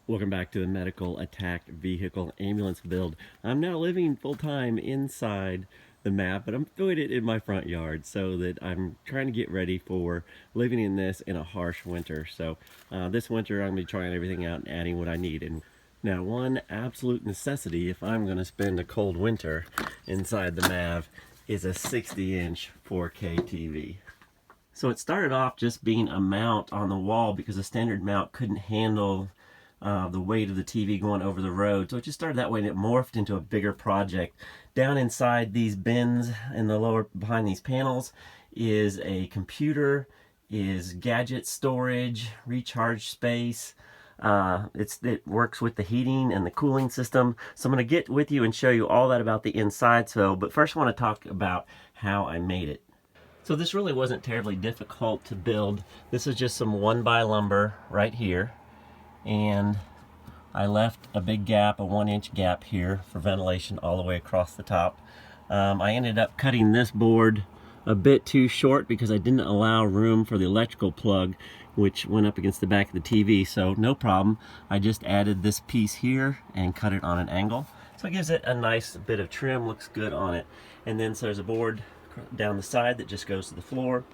Welcome back to the medical attack vehicle ambulance build. I'm now living full-time inside the map, but I'm doing it in my front yard so that I'm trying to get ready for living in this in a harsh winter. So this winter I'm going to be trying everything out and adding what I need. And now one absolute necessity if I'm going to spend a cold winter inside the MAV is a 60-inch 4K TV. So it started off just being a mount on the wall because a standard mount couldn't handle the weight of the TV going over the road. So it just started that way and it morphed into a bigger project. Down inside these bins in the lower behind these panels is a computer, is gadget storage, recharge space. It works with the heating and the cooling system. So I'm going to get with you and show you all that about the inside. But first I want to talk about how I made it. So this really wasn't terribly difficult to build. This is just some 1x lumber right here. And I left a big gap, a 1-inch gap here for ventilation all the way across the top. I ended up cutting this board a bit too short because I didn't allow room for the electrical plug, which went up against the back of the TV, so no problem. I just added this piece here and cut it on an angle. So it gives it a nice bit of trim, looks good on it. And then so there's a board down the side that just goes to the floor.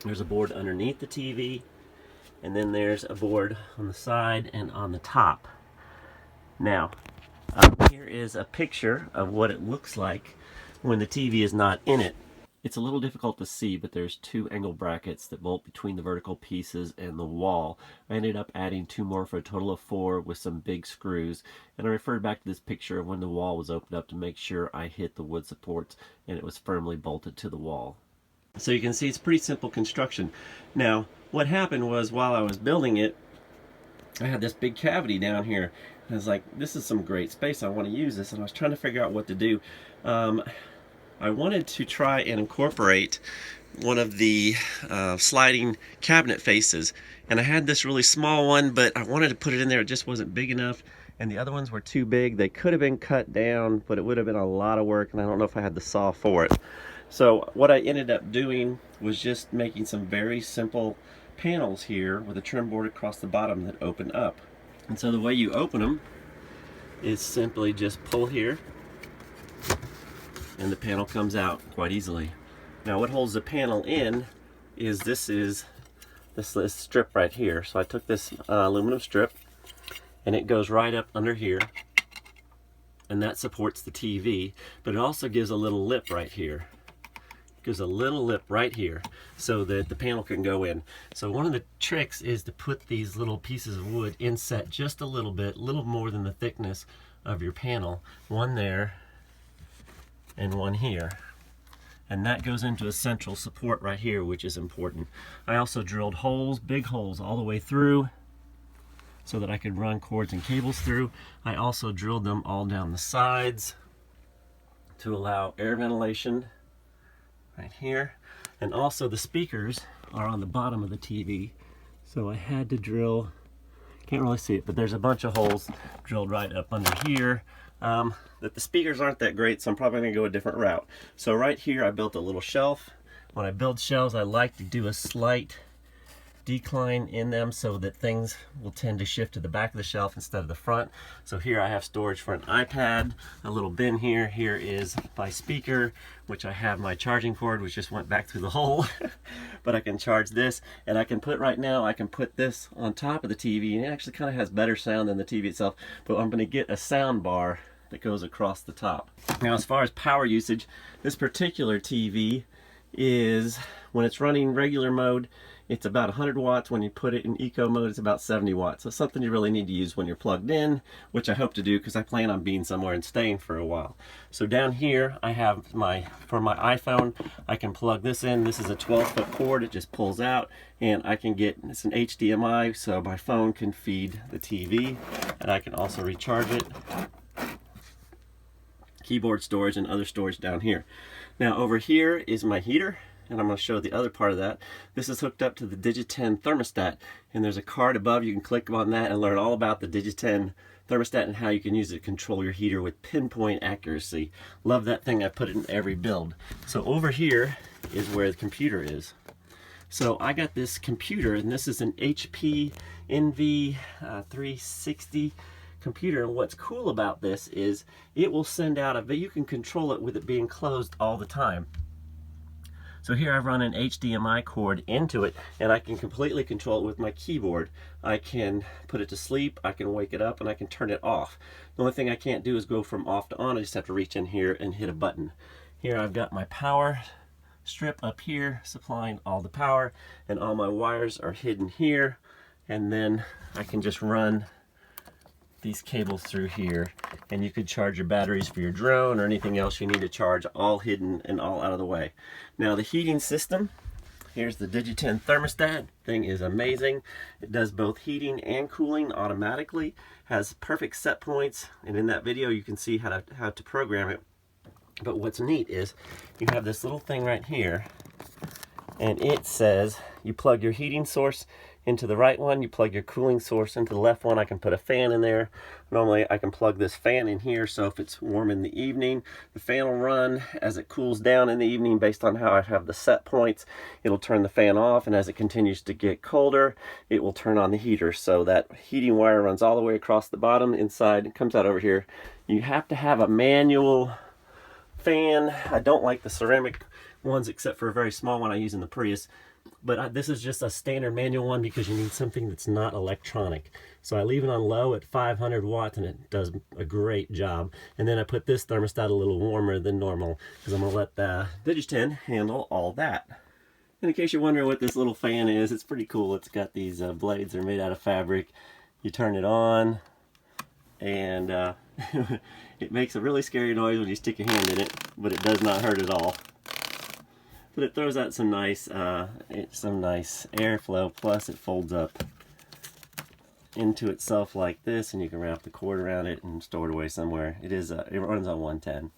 There's a board underneath the TV. And then there's a board on the side and on the top. Now, here is a picture of what it looks like when the TV is not in it. It's a little difficult to see, but there's 2 angle brackets that bolt between the vertical pieces and the wall. I ended up adding 2 more for a total of 4 with some big screws. And I referred back to this picture of when the wall was opened up to make sure I hit the wood supports and it was firmly bolted to the wall. So you can see it's pretty simple construction. Now, what happened was while I was building it, I had this big cavity down here. I was like, this is some great space. I want to use this. And I was trying to figure out what to do. I wanted to try and incorporate one of the sliding cabinet faces. And I had this really small one, but I wanted to put it in there. It just wasn't big enough. And the other ones were too big. They could have been cut down, but it would have been a lot of work. And I don't know if I had the saw for it. So what I ended up doing was just making some very simple panels here with a trim board across the bottom that open up. And so the way you open them is simply just pull here and the panel comes out quite easily. Now what holds the panel in is this strip right here. So I took this aluminum strip and it goes right up under here and that supports the TV, but it also gives a little lip right here. Gives a little lip right here so that the panel can go in. So one of the tricks is to put these little pieces of wood inset just a little bit, little more than the thickness of your panel. One there and one here. And that goes into a central support right here, which is important. I also drilled holes, big holes all the way through so that I could run cords and cables through. I also drilled them all down the sides to allow air ventilation right here. And also the speakers are on the bottom of the TV, so I had to drill, can't really see it, but there's a bunch of holes drilled right up under here. That the speakers aren't that great, so I'm probably going to go a different route. So right here I built a little shelf. When I build shelves I like to do a slight decline in them so that things will tend to shift to the back of the shelf instead of the front. So here I have storage for an iPad, a little bin here. Here is my speaker, which I have my charging cord, which just went back through the hole. But I can charge this, and I can put this on top of the TV, and it actually kind of has better sound than the TV itself. But I'm going to get a sound bar that goes across the top. Now as far as power usage, this particular TV is, when it's running regular mode, it's about 100 watts. When you put it in eco mode, it's about 70 watts. So something you really need to use when you're plugged in, which I hope to do because I plan on being somewhere and staying for a while. So down here, I have for my iPhone, I can plug this in. This is a 12-foot cord. It just pulls out, and I can get, it's an HDMI, so my phone can feed the TV, and I can also recharge it. Keyboard storage and other storage down here. Now over here is my heater, and I'm going to show the other part of that. This is hooked up to the Digit 10 thermostat, and there's a card above. You can click on that and learn all about the Digit 10 thermostat and how you can use it to control your heater with pinpoint accuracy. Love that thing. I put it in every build. So over here is where the computer is. So I got this computer, and this is an HP NV 360 computer, and what's cool about this is it will send out a, you can control it with it being closed all the time. So here I run an HDMI cord into it, and I can completely control it with my keyboard. I can put it to sleep, I can wake it up, and I can turn it off. The only thing I can't do is go from off to on. I just have to reach in here and hit a button. Here I've got my power strip up here supplying all the power, and all my wires are hidden here, and then I can just run these cables through here, and you could charge your batteries for your drone or anything else you need to charge, all hidden and all out of the way. Now the heating system, here's the Gadget thermostat. Thing is amazing. It does both heating and cooling automatically, has perfect set points, and in that video you can see how to program it. But what's neat is you have this little thing right here, and it says you plug your heating source into the right one, you plug your cooling source into the left one. I can put a fan in there. Normally I can plug this fan in here, so if it's warm in the evening, the fan will run. As it cools down in the evening, based on how I have the set points, it'll turn the fan off, and as it continues to get colder, it will turn on the heater. So that heating wire runs all the way across the bottom inside, it comes out over here. You have to have a manual fan. I don't like the ceramic ones except for a very small one I use in the Prius, but this is just a standard manual one because you need something that's not electronic. So I leave it on low at 500 watts and it does a great job. And then I put this thermostat a little warmer than normal because I'm going to let the Gadget handle all that. And in case you're wondering what this little fan is, it's pretty cool. It's got these blades that are made out of fabric. You turn it on, and it makes a really scary noise when you stick your hand in it, but it does not hurt at all. But it throws out some nice airflow. Plus, it folds up into itself like this, and you can wrap the cord around it and store it away somewhere. It runs on 110.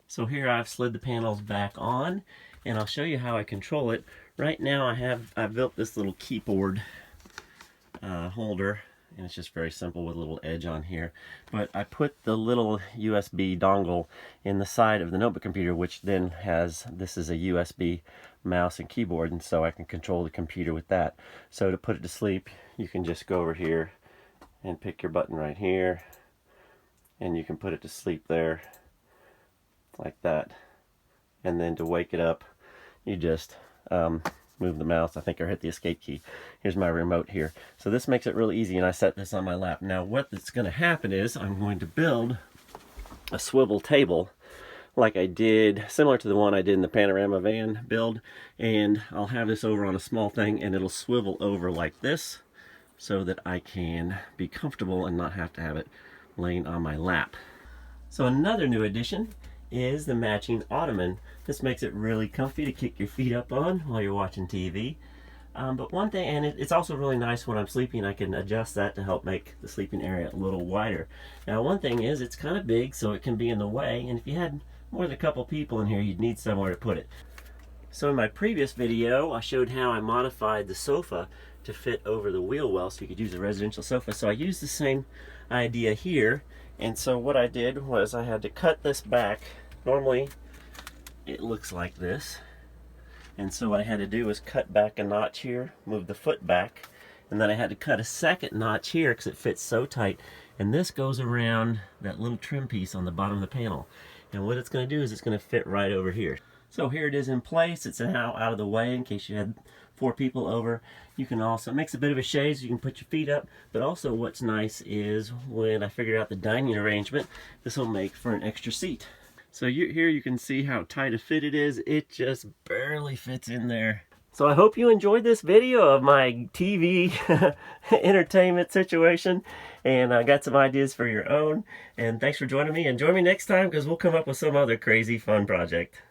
So here I've slid the panels back on, and I'll show you how I control it. Right now I've built this little keyboard holder, and it's just very simple with a little edge on here. But I put the little USB dongle in the side of the notebook computer, which then has, this is a USB mouse and keyboard, and so I can control the computer with that. So to put it to sleep, you can just go over here and pick your button right here, and you can put it to sleep there like that. And then to wake it up, you just move the mouse, I think, or hit the escape key. Here's my remote here. So this makes it really easy, and I set this on my lap. Now what's going to happen is I'm going to build a swivel table like I did, similar to the one I did in the panorama van build, and I'll have this over on a small thing, and it'll swivel over like this so that I can be comfortable and not have to have it laying on my lap. So another new addition is the matching ottoman. This makes it really comfy to kick your feet up on while you're watching TV. But one thing, and it's also really nice when I'm sleeping, I can adjust that to help make the sleeping area a little wider. Now one thing is, it's kind of big, so it can be in the way, and if you had more than a couple people in here, you'd need somewhere to put it. So in my previous video, I showed how I modified the sofa to fit over the wheel well so you could use a residential sofa. So I used the same idea here, and so what I did was I had to cut this back. Normally it looks like this, and so what I had to do was cut back a notch here, move the foot back, and then I had to cut a second notch here because it fits so tight, and this goes around that little trim piece on the bottom of the panel. And what it's going to do is it's going to fit right over here. So here it is in place. It's now out of the way in case you had 4 people over. You can also, it makes a bit of a shade so you can put your feet up, but also what's nice is when I figured out the dining arrangement, this will make for an extra seat. So here you can see how tight a fit it is. It just barely fits in there. So I hope you enjoyed this video of my TV entertainment situation, and I got some ideas for your own. And thanks for joining me, and join me next time because we'll come up with some other crazy fun project.